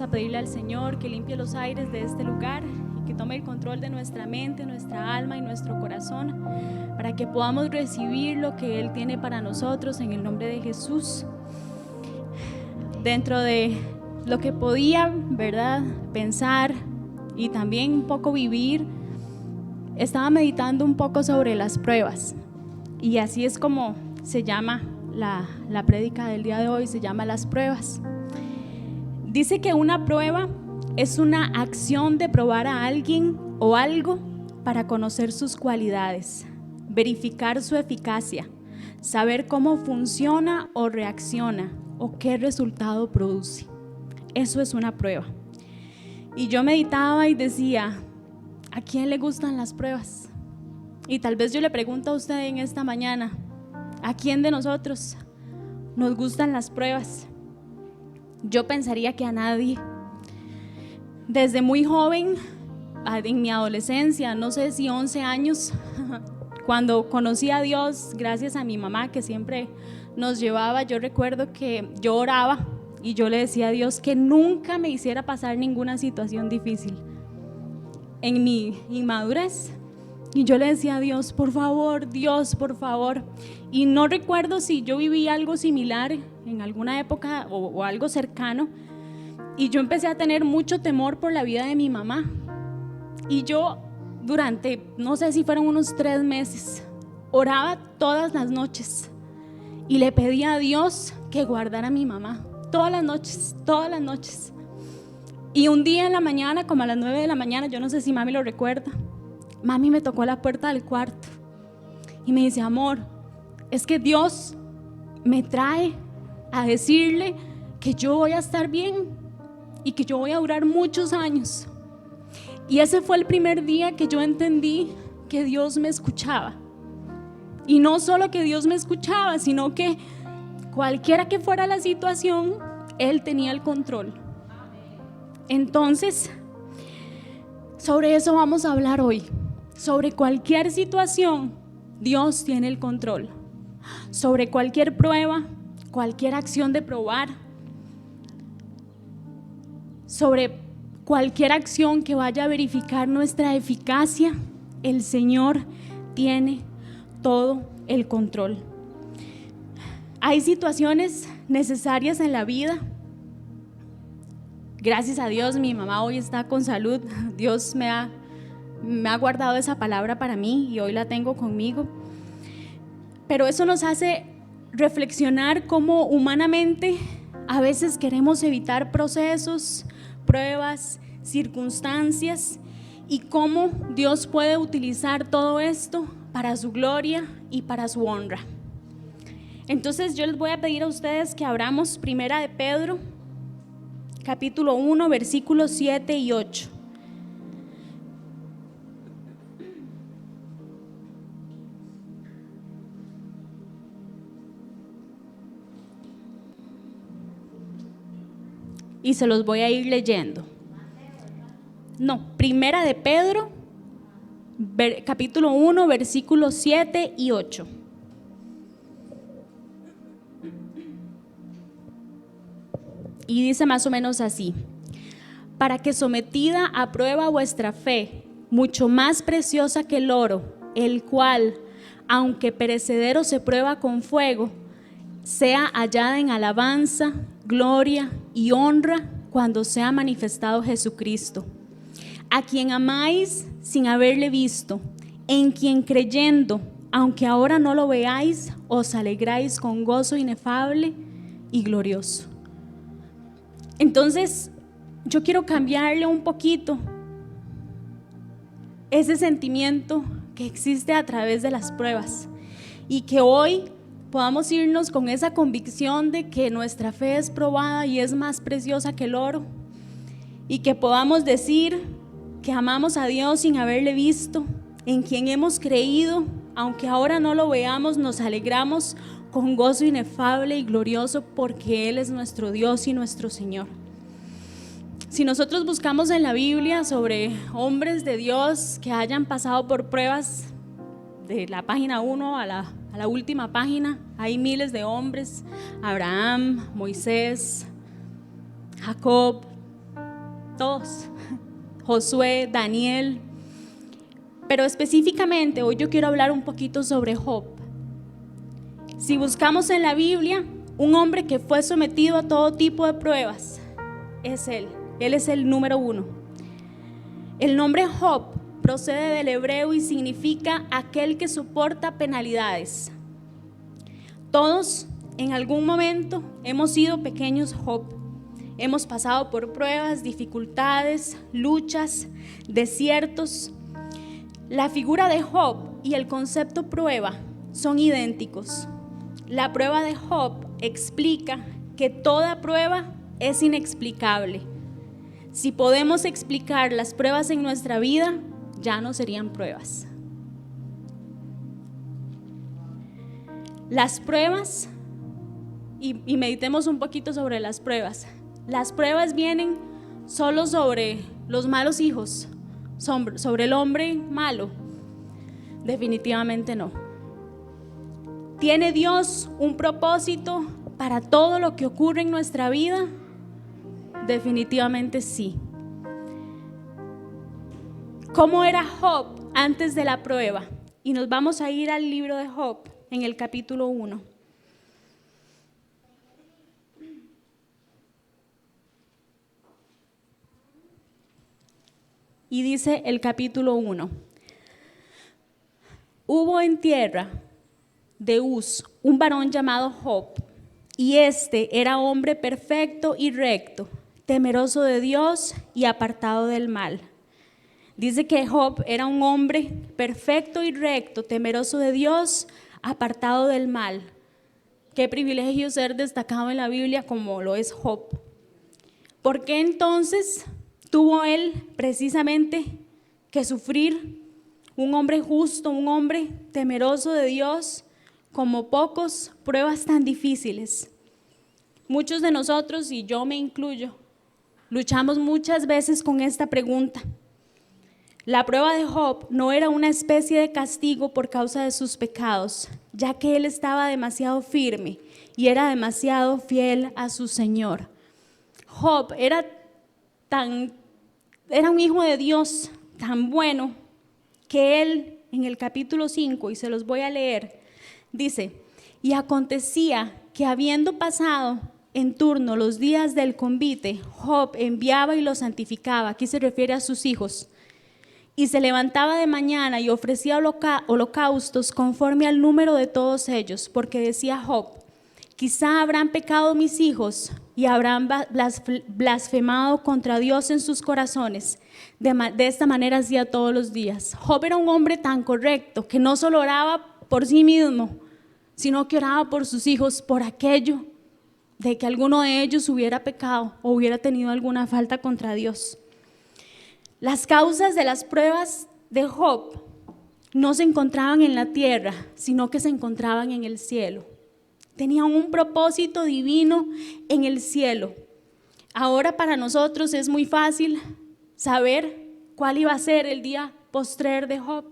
a pedirle al Señor que limpie los aires de este lugar y que tome el control de nuestra mente, nuestra alma y nuestro corazón, para que podamos recibir lo que Él tiene para nosotros en el nombre de Jesús. Dentro de lo que podía, ¿verdad?, pensar y también un poco vivir, estaba meditando un poco sobre las pruebas, y así es como se llama la prédica del día de hoy, se llama Las Pruebas. Dice que una prueba es una acción de probar a alguien o algo para conocer sus cualidades, verificar su eficacia, saber cómo funciona o reacciona o qué resultado produce. Eso es una prueba. Y yo meditaba y decía, ¿a quién le gustan las pruebas? Y tal vez yo le pregunto a usted en esta mañana, ¿a quién de nosotros nos gustan las pruebas? Yo pensaría que a nadie. Desde muy joven, en mi adolescencia, no sé si 11 años, cuando conocí a Dios, gracias a mi mamá que siempre nos llevaba, yo recuerdo que yo oraba y yo le decía a Dios que nunca me hiciera pasar ninguna situación difícil en mi inmadurez. Y yo le decía a Dios, por favor, Dios, por favor. Y no recuerdo si yo viví algo similar en alguna época o algo cercano. Y yo empecé a tener mucho temor por la vida de mi mamá. Y yo durante, no sé si fueron unos 3 meses, oraba todas las noches y le pedía a Dios que guardara a mi mamá. Todas las noches, todas las noches. Y un día en la mañana, como a las 9 de la mañana, yo no sé si mami lo recuerda, mami me tocó la puerta del cuarto y me dice, amor, es que Dios me trae a decirle que yo voy a estar bien y que yo voy a durar muchos años. Y ese fue el primer día que yo entendí que Dios me escuchaba. Y no solo que Dios me escuchaba, sino que cualquiera que fuera la situación, Él tenía el control. Entonces, sobre eso vamos a hablar hoy. Sobre cualquier situación, Dios tiene el control. Sobre cualquier prueba, cualquier acción de probar, sobre cualquier acción que vaya a verificar nuestra eficacia, el Señor tiene todo el control. Hay situaciones necesarias en la vida. Gracias a Dios, mi mamá hoy está con salud. Dios me ha guardado esa palabra para mí y hoy la tengo conmigo. Pero eso nos hace reflexionar cómo humanamente a veces queremos evitar procesos, pruebas, circunstancias, y cómo Dios puede utilizar todo esto para su gloria y para su honra. Entonces yo les voy a pedir a ustedes que abramos Primera de Pedro, capítulo 1, versículos 7 y 8. Y se los voy a ir leyendo. No, Primera de Pedro, capítulo 1, versículos 7 y 8. Y dice más o menos así: para que sometida a prueba vuestra fe, mucho más preciosa que el oro, el cual, aunque perecedero se prueba con fuego, sea hallada en alabanza, gloria y honra cuando sea manifestado Jesucristo, a quien amáis sin haberle visto, en quien creyendo, aunque ahora no lo veáis, os alegráis con gozo inefable y glorioso. Entonces, yo quiero cambiarle un poquito ese sentimiento que existe a través de las pruebas, y que hoy podamos irnos con esa convicción de que nuestra fe es probada y es más preciosa que el oro, y que podamos decir que amamos a Dios sin haberle visto, en quien hemos creído, aunque ahora no lo veamos, nos alegramos con gozo inefable y glorioso, porque Él es nuestro Dios y nuestro Señor. Si nosotros buscamos en la Biblia sobre hombres de Dios que hayan pasado por pruebas, de la página 1 a la última página, hay miles de hombres: Abraham, Moisés, Jacob, todos, Josué, Daniel, pero específicamente hoy yo quiero hablar un poquito sobre Job. Si buscamos en la Biblia, un hombre que fue sometido a todo tipo de pruebas, es él es el número 1. El nombre Job procede del hebreo y significa aquel que soporta penalidades. Todos en algún momento hemos sido pequeños Job. Hemos pasado por pruebas, dificultades, luchas, desiertos. La figura de Job y el concepto prueba son idénticos. La prueba de Job explica que toda prueba es inexplicable. Si podemos explicar las pruebas en nuestra vida, ya no serían pruebas. Las pruebas, y meditemos un poquito sobre las pruebas. Las pruebas vienen solo sobre los malos hijos, sobre el hombre malo. Definitivamente no. ¿Tiene Dios un propósito para todo lo que ocurre en nuestra vida? Definitivamente sí. ¿Cómo era Job antes de la prueba? Y nos vamos a ir al libro de Job en el capítulo 1. Y dice el capítulo 1: Hubo en tierra de Uz un varón llamado Job, y este era hombre perfecto y recto, temeroso de Dios y apartado del mal. Dice que Job era un hombre perfecto y recto, temeroso de Dios, apartado del mal. Qué privilegio ser destacado en la Biblia como lo es Job. ¿Por qué entonces tuvo él precisamente que sufrir? Un hombre justo, un hombre temeroso de Dios, como pocos, pruebas tan difíciles. Muchos de nosotros, y yo me incluyo, luchamos muchas veces con esta pregunta. La prueba de Job no era una especie de castigo por causa de sus pecados, ya que él estaba demasiado firme y era demasiado fiel a su Señor. Job era un hijo de Dios tan bueno que él, en el capítulo 5, y se los voy a leer, dice: y acontecía que habiendo pasado en turno los días del convite, Job enviaba y los santificaba. Aquí se refiere a sus hijos. Y se levantaba de mañana y ofrecía holocaustos conforme al número de todos ellos, porque decía Job: quizá habrán pecado mis hijos y habrán blasfemado contra Dios en sus corazones. De esta manera hacía todos los días. Job era un hombre tan correcto que no solo oraba por sí mismo, sino que oraba por sus hijos, por aquello de que alguno de ellos hubiera pecado o hubiera tenido alguna falta contra Dios. Las causas de las pruebas de Job no se encontraban en la tierra, sino que se encontraban en el cielo. Tenían un propósito divino en el cielo. Ahora para nosotros es muy fácil saber cuál iba a ser el día postrer de Job.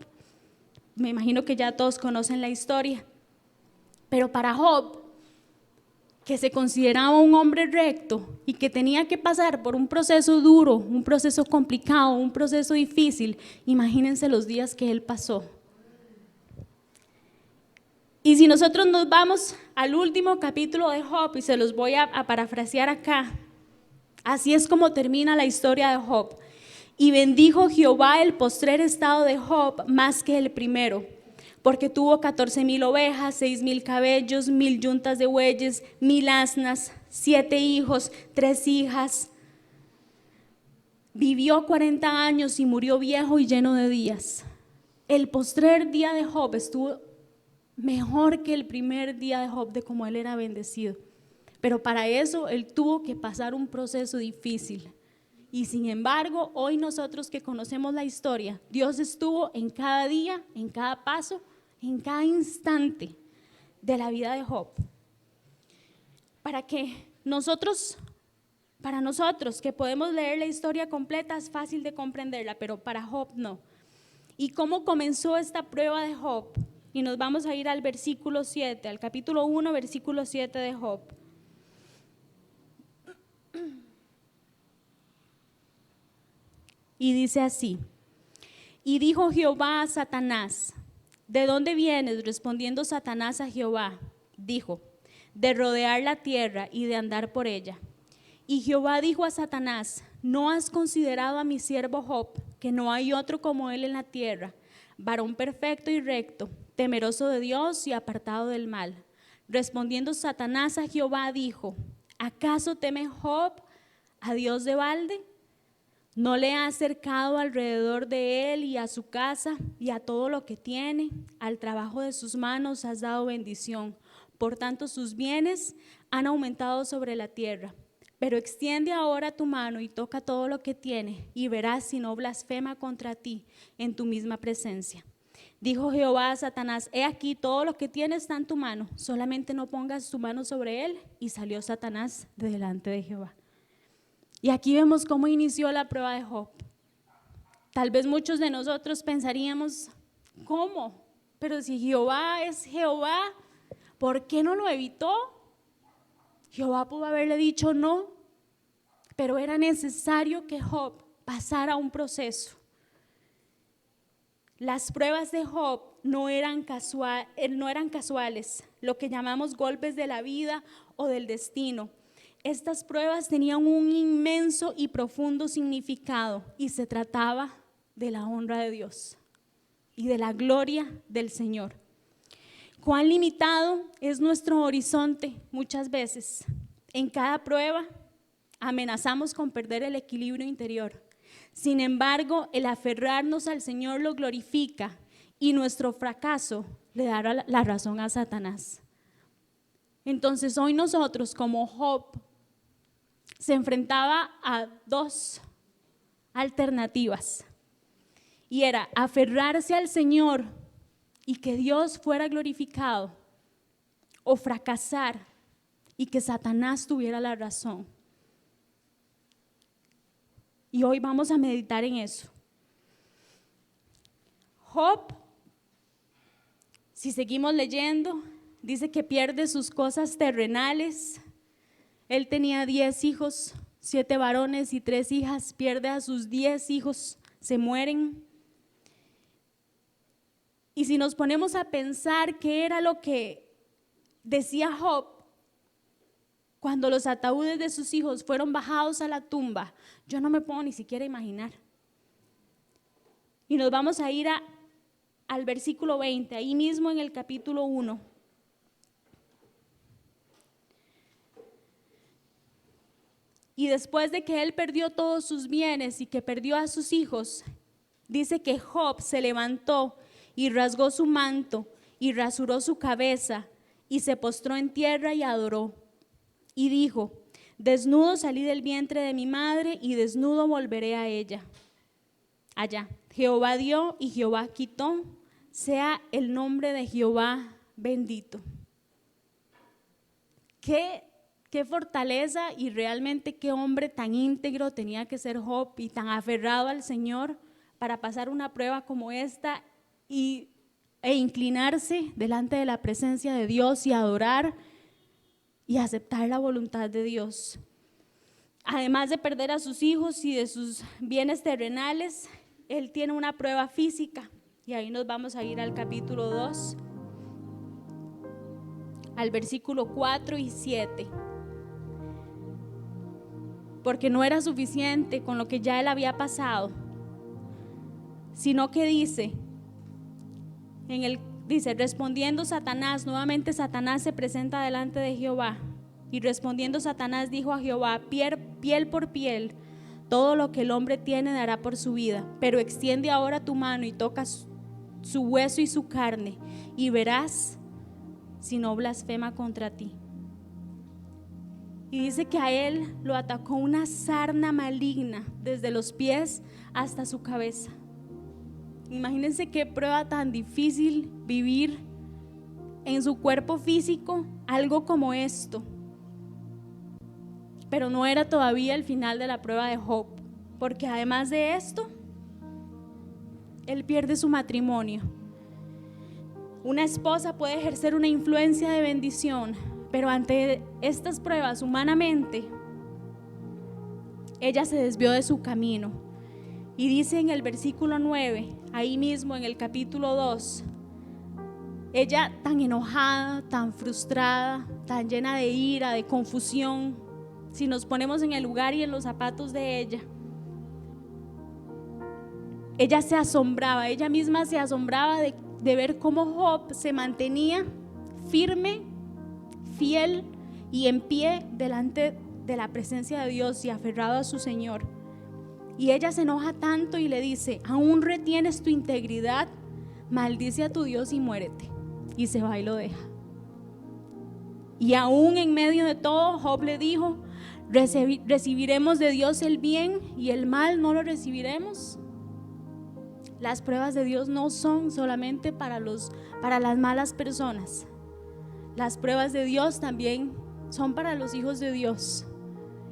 Me imagino que ya todos conocen la historia. Pero para Job, que se consideraba un hombre recto y que tenía que pasar por un proceso duro, un proceso complicado, un proceso difícil, imagínense los días que él pasó. Y si nosotros nos vamos al último capítulo de Job, y se los voy a parafrasear acá, así es como termina la historia de Job. Y bendijo Jehová el postrer estado de Job más que el primero, porque tuvo 14,000 ovejas, 6,000 caballos, 1,000 yuntas de bueyes, 1,000 asnas, 7 hijos, 3 hijas. Vivió 40 años y murió viejo y lleno de días. El postrer día de Job estuvo mejor que el primer día de Job, de cómo él era bendecido. Pero para eso él tuvo que pasar un proceso difícil. Y sin embargo, hoy nosotros que conocemos la historia, Dios estuvo en cada día, en cada paso, en cada instante de la vida de Job. Para nosotros que podemos leer la historia completa es fácil de comprenderla, pero para Job no. ¿Y cómo comenzó esta prueba de Job? Y nos vamos a ir al versículo 7, al capítulo 1, versículo 7 de Job. Y dice así: y dijo Jehová a Satanás, ¿de dónde vienes? Respondiendo Satanás a Jehová, dijo, de rodear la tierra y de andar por ella. Y Jehová dijo a Satanás, ¿no has considerado a mi siervo Job, que no hay otro como él en la tierra, varón perfecto y recto, temeroso de Dios y apartado del mal? Respondiendo Satanás a Jehová dijo, ¿acaso teme Job a Dios de balde? ¿No le ha acercado alrededor de él y a su casa y a todo lo que tiene? Al trabajo de sus manos has dado bendición. Por tanto, sus bienes han aumentado sobre la tierra. Pero extiende ahora tu mano y toca todo lo que tiene, y verás si no blasfema contra ti en tu misma presencia. Dijo Jehová a Satanás, he aquí todo lo que tiene está en tu mano, solamente no pongas tu mano sobre él. Y salió Satanás de delante de Jehová. Y aquí vemos cómo inició la prueba de Job. Tal vez muchos de nosotros pensaríamos, ¿cómo? Pero si Jehová es Jehová, ¿por qué no lo evitó? Jehová pudo haberle dicho no, pero era necesario que Job pasara un proceso. Las pruebas de Job no eran casuales, lo que llamamos golpes de la vida o del destino. Estas pruebas tenían un inmenso y profundo significado y se trataba de la honra de Dios y de la gloria del Señor. Cuán limitado es nuestro horizonte muchas veces. En cada prueba amenazamos con perder el equilibrio interior. Sin embargo, el aferrarnos al Señor lo glorifica y nuestro fracaso le dará la razón a Satanás. Entonces hoy nosotros, como Job, se enfrentaba a dos alternativas y era aferrarse al Señor y que Dios fuera glorificado, o fracasar y que Satanás tuviera la razón. Y hoy vamos a meditar en eso. Job, si seguimos leyendo, dice que pierde sus cosas terrenales. Él tenía 10 hijos, 7 varones y 3 hijas, pierde a sus 10 hijos, se mueren. Y si nos ponemos a pensar qué era lo que decía Job cuando los ataúdes de sus hijos fueron bajados a la tumba, yo no me puedo ni siquiera imaginar. Y nos vamos a ir al versículo 20, ahí mismo en el capítulo 1. Y después de que él perdió todos sus bienes y que perdió a sus hijos, dice que Job se levantó y rasgó su manto y rasuró su cabeza y se postró en tierra y adoró. Y dijo, desnudo salí del vientre de mi madre y desnudo volveré a ella. Allá, Jehová dio y Jehová quitó, sea el nombre de Jehová bendito. Qué fortaleza y realmente qué hombre tan íntegro tenía que ser Job y tan aferrado al Señor para pasar una prueba como esta e inclinarse delante de la presencia de Dios y adorar y aceptar la voluntad de Dios. Además de perder a sus hijos y de sus bienes terrenales, él tiene una prueba física y ahí nos vamos a ir al capítulo 2, al versículo 4 y 7. Porque no era suficiente con lo que ya él había pasado, sino que dice, respondiendo Satanás, nuevamente Satanás se presenta delante de Jehová, y respondiendo Satanás dijo a Jehová, piel por piel, todo lo que el hombre tiene dará por su vida, pero extiende ahora tu mano y toca su hueso y su carne, y verás si no blasfema contra ti. Y dice que a él lo atacó una sarna maligna desde los pies hasta su cabeza. Imagínense qué prueba tan difícil vivir en su cuerpo físico algo como esto. Pero no era todavía el final de la prueba de Job, porque además de esto, él pierde su matrimonio. Una esposa puede ejercer una influencia de bendición, pero ante estas pruebas humanamente, ella se desvió de su camino. Y dice en el versículo 9, ahí mismo en el capítulo 2, ella tan enojada, tan frustrada, tan llena de ira, de confusión, si nos ponemos en el lugar y en los zapatos de ella se asombraba, ella misma se asombraba de ver cómo Job se mantenía firme, fiel y en pie delante de la presencia de Dios y aferrado a su Señor. Y ella se enoja tanto y le dice: aún retienes tu integridad, maldice a tu Dios y muérete. Y se va y lo deja. Y aún en medio de todo, Job le dijo: ¿recibiremos de Dios el bien y el mal no lo recibiremos? Las pruebas de Dios no son solamente para las malas personas. Las pruebas de Dios también son para los hijos de Dios.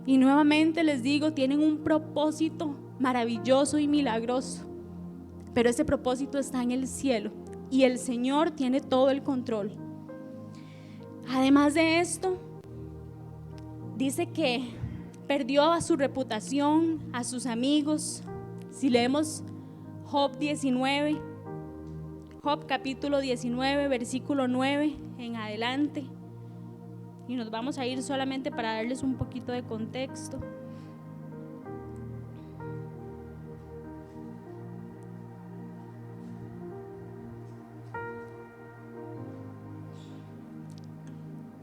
Y nuevamente les digo, tienen un propósito maravilloso y milagroso, pero ese propósito está en el cielo y el Señor tiene todo el control. Además de esto, dice que perdió a su reputación, a sus amigos. Si leemos Job 19, Job capítulo 19, versículo 9 en adelante, y nos vamos a ir solamente para darles un poquito de contexto.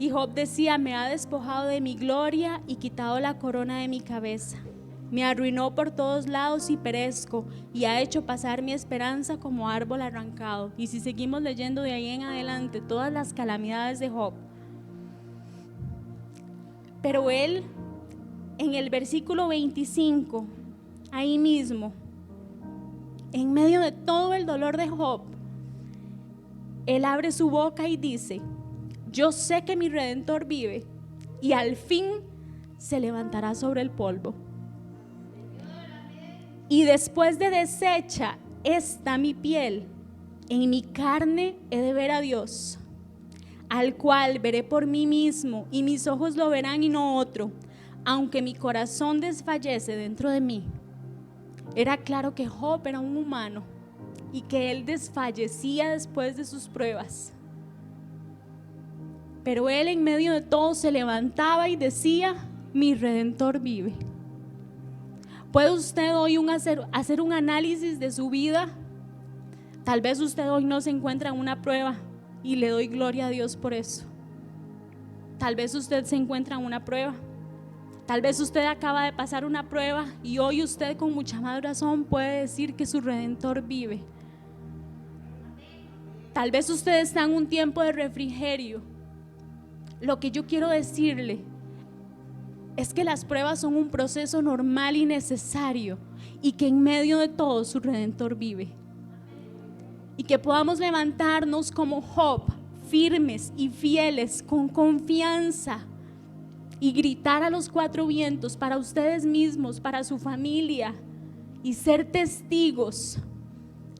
Y Job decía: me ha despojado de mi gloria y quitado la corona de mi cabeza. Me arruinó por todos lados y perezco, y ha hecho pasar mi esperanza como árbol arrancado. Y si seguimos leyendo de ahí en adelante todas las calamidades de Job. Pero él, en el versículo 25, ahí mismo, en medio de todo el dolor de Job, él abre su boca y dice: yo sé que mi Redentor vive y al fin se levantará sobre el polvo. Y después de deshecha está mi piel, en mi carne he de ver a Dios, al cual veré por mí mismo, y mis ojos lo verán y no otro, aunque mi corazón desfallece dentro de mí. Era claro que Job era un humano y que él desfallecía después de sus pruebas. Pero él en medio de todo se levantaba y decía: mi Redentor vive. ¿Puede usted hoy hacer un análisis de su vida? Tal vez usted hoy no se encuentra en una prueba y le doy gloria a Dios por eso. Tal vez usted se encuentra en una prueba. Tal vez usted acaba de pasar una prueba y hoy usted con mucha más razón puede decir que su Redentor vive. Tal vez usted está en un tiempo de refrigerio. Lo que yo quiero decirle es que las pruebas son un proceso normal y necesario, y que en medio de todo su Redentor vive. Y que podamos levantarnos como Job, firmes y fieles, con confianza, y gritar a los cuatro vientos, para ustedes mismos, para su familia, y ser testigos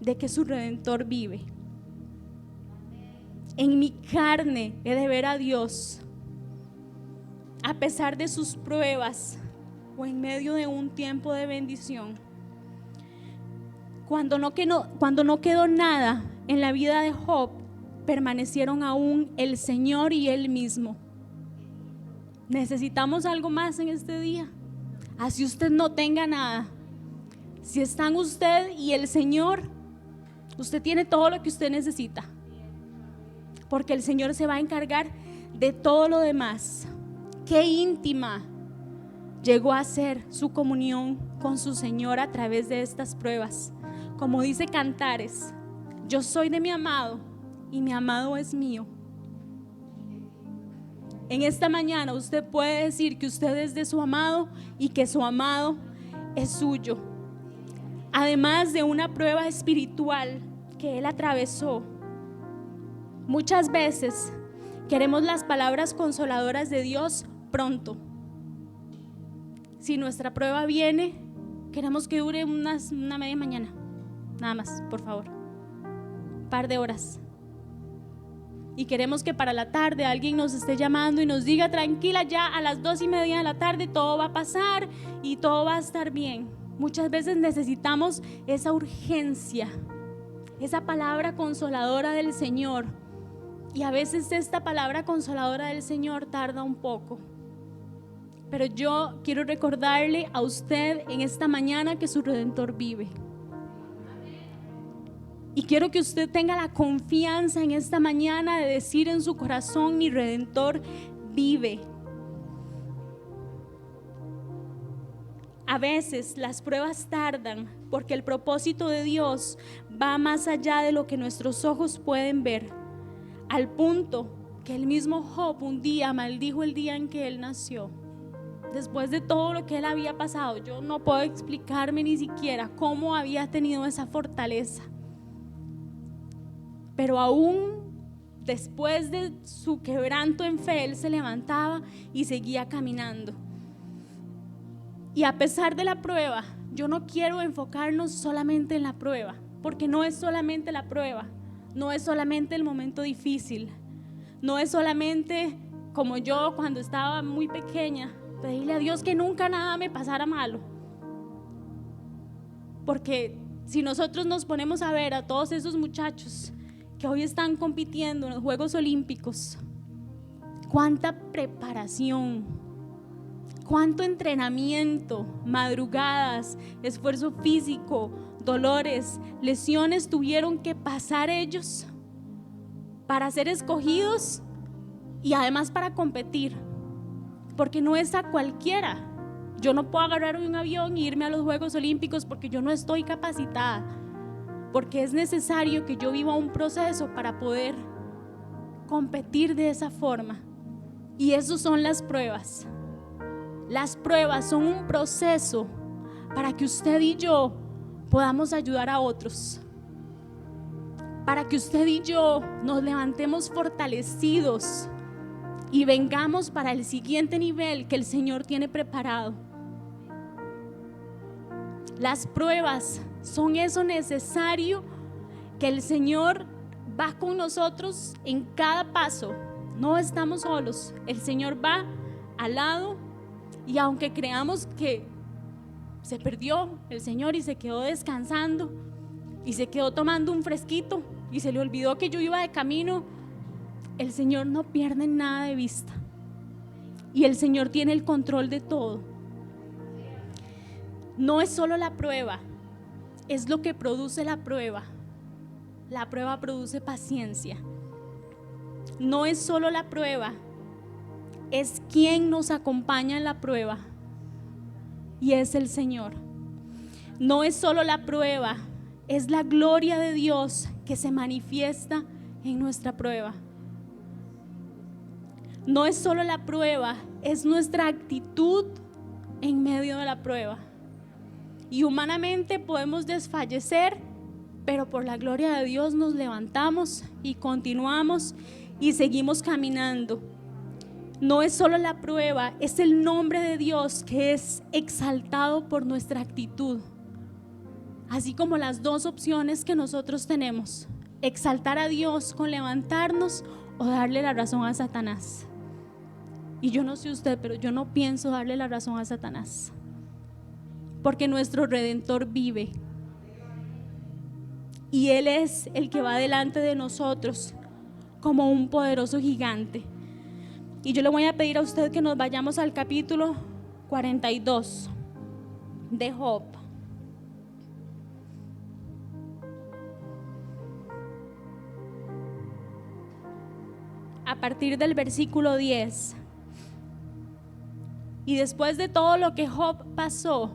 de que su Redentor vive. En mi carne he de ver a Dios, a pesar de sus pruebas o en medio de un tiempo de bendición. Cuando no quedó nada en la vida de Job, permanecieron aún el Señor y Él mismo. Necesitamos algo más en este día. Así usted no tenga nada, si están usted y el Señor, usted tiene todo lo que usted necesita, porque el Señor se va a encargar de todo lo demás. Qué íntima llegó a ser su comunión con su Señor a través de estas pruebas. Como dice Cantares: yo soy de mi amado y mi amado es mío. En esta mañana usted puede decir que usted es de su amado y que su amado es suyo. Además de una prueba espiritual que él atravesó, muchas veces queremos las palabras consoladoras de Dios pronto. Si nuestra prueba viene, queremos que dure una media mañana, nada más, por favor, un par de horas. Y queremos que para la tarde alguien nos esté llamando y nos diga: tranquila, ya a las 2:30 de la tarde todo va a pasar y todo va a estar bien. Muchas veces necesitamos esa urgencia, esa palabra consoladora del Señor. Y a veces esta palabra consoladora del Señor tarda un poco. Pero yo quiero recordarle a usted en esta mañana que su Redentor vive. Y quiero que usted tenga la confianza en esta mañana de decir en su corazón: mi Redentor vive. A veces las pruebas tardan porque el propósito de Dios va más allá de lo que nuestros ojos pueden ver, al punto que el mismo Job un día maldijo el día en que él nació. Después de todo lo que él había pasado, yo no puedo explicarme ni siquiera cómo había tenido esa fortaleza. Pero aún después de su quebranto en fe, él se levantaba y seguía caminando. Y a pesar de la prueba, yo no quiero enfocarnos solamente en la prueba, porque no es solamente la prueba, no es solamente el momento difícil, no es solamente como yo cuando estaba muy pequeña, pedirle a Dios que nunca nada me pasara malo. Porque si nosotros nos ponemos a ver a todos esos muchachos que hoy están compitiendo en los Juegos Olímpicos, cuánta preparación, cuánto entrenamiento, madrugadas, esfuerzo físico, dolores, lesiones tuvieron que pasar ellos para ser escogidos y además para competir, porque no es a cualquiera. Yo no puedo agarrar un avión e irme a los Juegos Olímpicos porque yo no estoy capacitada, porque es necesario que yo viva un proceso para poder competir de esa forma. Y eso son las pruebas. Las pruebas son un proceso para que usted y yo podamos ayudar a otros, para que usted y yo nos levantemos fortalecidos y vengamos para el siguiente nivel que el Señor tiene preparado. Las pruebas son eso necesario que el Señor va con nosotros en cada paso. No estamos solos, el Señor va al lado. Y aunque creamos que se perdió el Señor y se quedó descansando y se quedó tomando un fresquito y se le olvidó que yo iba de camino, el Señor no pierde nada de vista. Y el Señor tiene el control de todo. No es solo la prueba, es lo que produce la prueba. La prueba produce paciencia. No es solo la prueba, es quien nos acompaña en la prueba, y es el Señor. No es solo la prueba, es la gloria de Dios que se manifiesta en nuestra prueba. No es solo la prueba, es nuestra actitud en medio de la prueba. Y humanamente podemos desfallecer, pero por la gloria de Dios nos levantamos y continuamos y seguimos caminando. No es solo la prueba, es el nombre de Dios que es exaltado por nuestra actitud. Así como las dos opciones que nosotros tenemos: exaltar a Dios con levantarnos o darle la razón a Satanás. Y yo no sé usted, pero yo no pienso darle la razón a Satanás, porque nuestro Redentor vive y Él es el que va delante de nosotros como un poderoso gigante. Y yo le voy a pedir a usted que nos vayamos al capítulo 42 de Job. A partir del versículo 10. Y después de todo lo que Job pasó,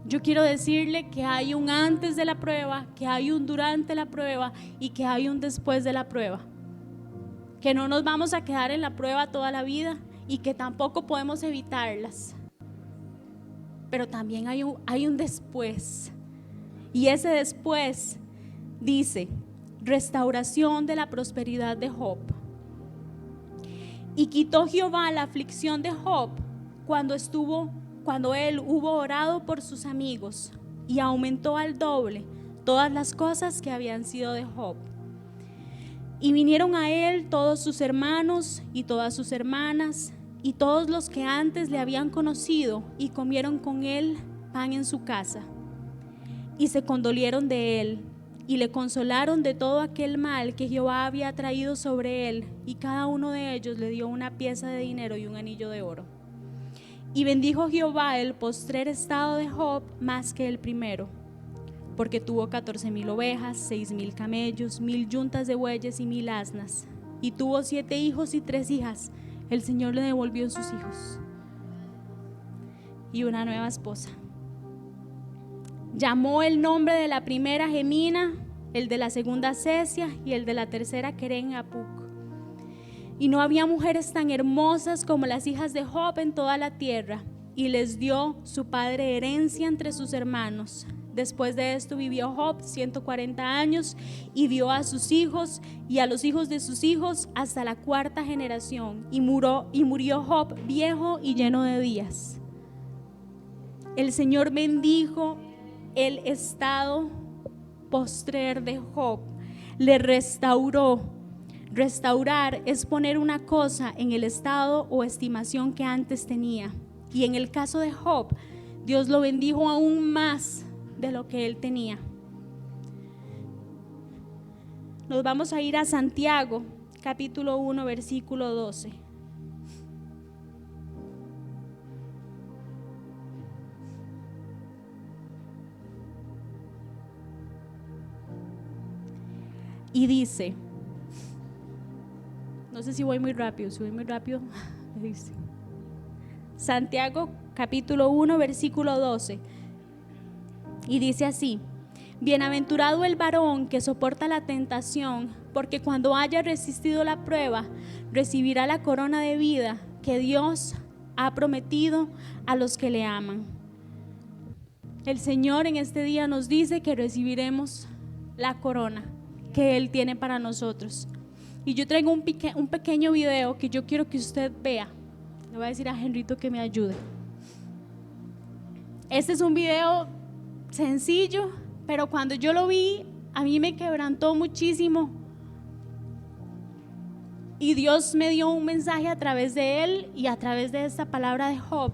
yo quiero decirle que hay un antes de la prueba, que hay un durante la prueba y que hay un después de la prueba. Que no nos vamos a quedar en la prueba toda la vida y que tampoco podemos evitarlas. Pero también hay un después. Y ese después dice: restauración de la prosperidad de Job. Y quitó Jehová la aflicción de Job cuando él hubo orado por sus amigos, y aumentó al doble todas las cosas que habían sido de Job. Y vinieron a él todos sus hermanos y todas sus hermanas y todos los que antes le habían conocido, y comieron con él pan en su casa. Y se condolieron de él y le consolaron de todo aquel mal que Jehová había traído sobre él, y cada uno de ellos le dio una pieza de dinero y un anillo de oro. Y bendijo Jehová el postrer estado de Job más que el primero, porque tuvo 14,000 ovejas, 6,000 camellos, 1,000 yuntas de bueyes y 1,000 asnas, y tuvo 7 hijos y 3 hijas. El Señor le devolvió sus hijos y una nueva esposa. Llamó el nombre de la primera Gemina, el de la segunda Cesia y el de la tercera Queren Apuc. Y no había mujeres tan hermosas como las hijas de Job en toda la tierra, y les dio su padre herencia entre sus hermanos. Después de esto vivió Job 140 años y vio a sus hijos y a los hijos de sus hijos hasta la 4ª generación, y murió Job viejo y lleno de días. El Señor bendijo el estado postrer de Job, le restauró. Restaurar es poner una cosa en el estado o estimación que antes tenía, y en el caso de Job, Dios lo bendijo aún más de lo que él tenía. Nos vamos a ir a Santiago, capítulo 1, versículo 12. Y dice, no sé si voy muy rápido, dice Santiago capítulo 1 versículo 12, y dice así: bienaventurado el varón que soporta la tentación, porque cuando haya resistido la prueba, recibirá la corona de vida que Dios ha prometido a los que le aman. El Señor en este día nos dice que recibiremos la corona que Él tiene para nosotros. Y yo traigo un pequeño video que yo quiero que usted vea. Le voy a decir a Henrito que me ayude. Este es un video sencillo, pero cuando yo lo vi, a mí me quebrantó muchísimo. Y Dios me dio un mensaje a través de él y a través de esta palabra de Job.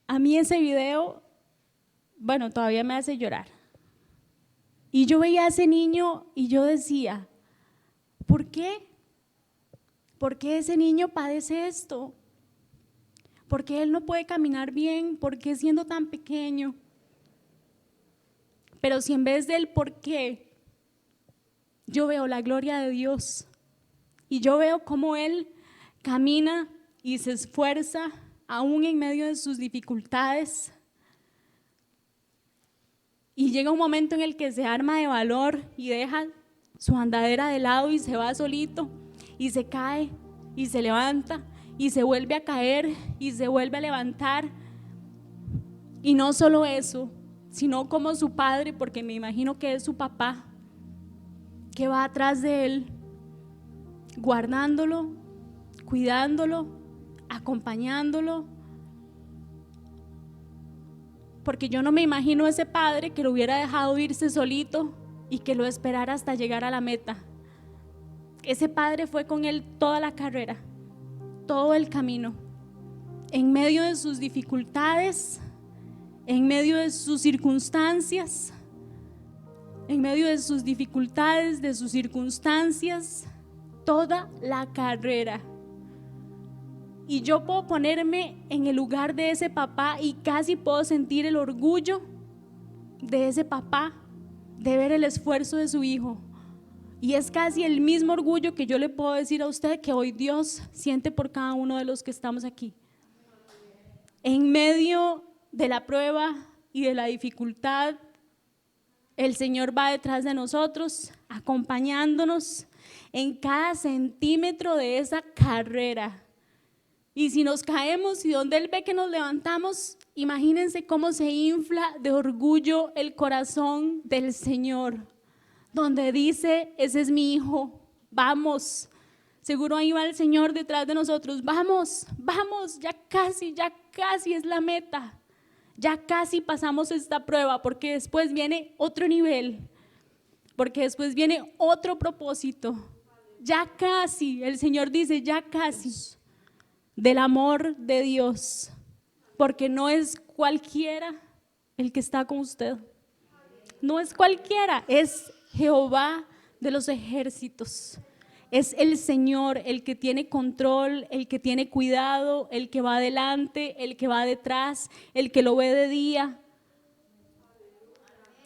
A mí ese video, bueno, todavía me hace llorar. Y yo veía a ese niño y yo decía, ¿por qué? ¿Por qué ese niño padece esto? ¿Por qué él no puede caminar bien? ¿Por qué siendo tan pequeño? Pero si en vez del por qué, yo veo la gloria de Dios y yo veo cómo él camina y se esfuerza aún en medio de sus dificultades, y llega un momento en el que se arma de valor y deja su andadera de lado y se va solito y se cae y se levanta y se vuelve a caer y se vuelve a levantar. Y no solo eso, sino como su padre, porque me imagino que es su papá, que va atrás de él, guardándolo, cuidándolo, acompañándolo. Porque yo no me imagino ese padre que lo hubiera dejado irse solito y que lo esperara hasta llegar a la meta. Ese padre fue con él toda la carrera, todo el camino, en medio de sus dificultades, en medio de sus circunstancias. en medio de sus dificultades, de sus circunstancias, toda la carrera. Y yo puedo ponerme en el lugar de ese papá y casi puedo sentir el orgullo de ese papá de ver el esfuerzo de su hijo. Y es casi el mismo orgullo que yo le puedo decir a usted que hoy Dios siente por cada uno de los que estamos aquí. En medio de la prueba y de la dificultad, el Señor va detrás de nosotros, acompañándonos en cada centímetro de esa carrera. Y si nos caemos y donde Él ve que nos levantamos, imagínense cómo se infla de orgullo el corazón del Señor, donde dice: ese es mi hijo, vamos. Seguro ahí va el Señor detrás de nosotros: vamos, vamos, ya casi es la meta, ya casi pasamos esta prueba, porque después viene otro nivel, porque después viene otro propósito. Ya casi, el Señor dice: ya casi, del amor de Dios, porque no es cualquiera el que está con usted, no es cualquiera, es Jehová de los ejércitos. Es el Señor el que tiene control, el que tiene cuidado, el que va adelante, el que va detrás, el que lo ve de día,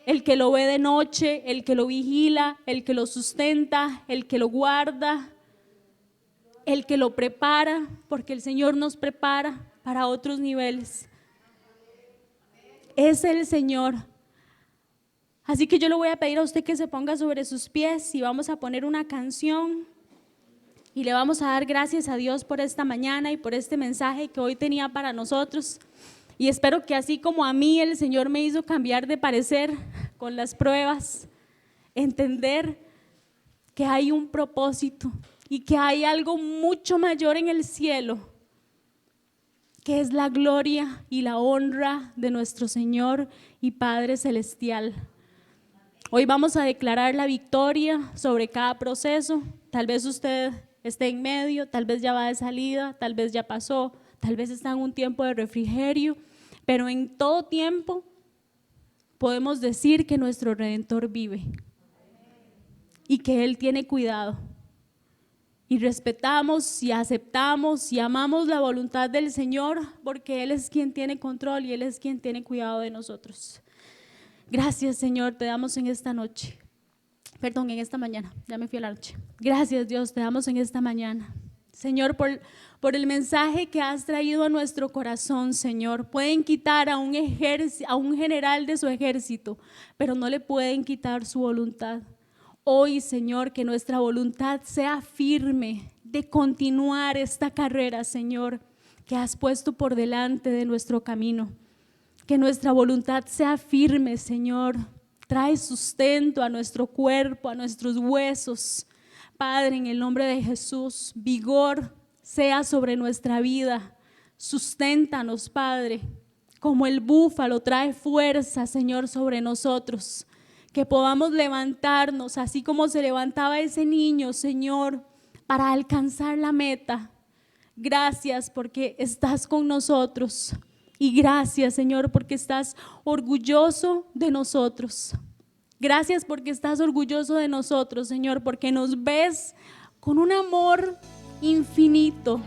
el que lo ve de noche, el que lo vigila, el que lo sustenta, el que lo guarda, el que lo prepara, porque el Señor nos prepara para otros niveles. Es el Señor. Así que yo le voy a pedir a usted que se ponga sobre sus pies y vamos a poner una canción y le vamos a dar gracias a Dios por esta mañana y por este mensaje que hoy tenía para nosotros. Y espero que así como a mí el Señor me hizo cambiar de parecer con las pruebas, entender que hay un propósito y que hay algo mucho mayor en el cielo, que es la gloria y la honra de nuestro Señor y Padre Celestial. Hoy vamos a declarar la victoria sobre cada proceso. Tal vez usted esté en medio, tal vez ya va de salida, tal vez ya pasó, tal vez está en un tiempo de refrigerio, pero en todo tiempo podemos decir que nuestro Redentor vive y que Él tiene cuidado. Y respetamos y aceptamos y amamos la voluntad del Señor, porque Él es quien tiene control y Él es quien tiene cuidado de nosotros. Gracias, Señor, te damos en esta noche. Perdón, en esta mañana, ya me fui a la noche. Gracias, Dios, te damos en esta mañana. Señor, por el mensaje que has traído a nuestro corazón, Señor. Pueden quitar a un general de su ejército, pero no le pueden quitar su voluntad. Hoy, Señor, que nuestra voluntad sea firme de continuar esta carrera, Señor, que has puesto por delante de nuestro camino. Que nuestra voluntad sea firme, Señor. Trae sustento a nuestro cuerpo, a nuestros huesos. Padre, en el nombre de Jesús, vigor sea sobre nuestra vida. Susténtanos, Padre, como el búfalo trae fuerza, Señor, sobre nosotros. Que podamos levantarnos así como se levantaba ese niño, Señor, para alcanzar la meta. Gracias porque estás con nosotros. Y gracias, Señor, porque estás orgulloso de nosotros. Gracias porque estás orgulloso de nosotros, Señor, porque nos ves con un amor infinito,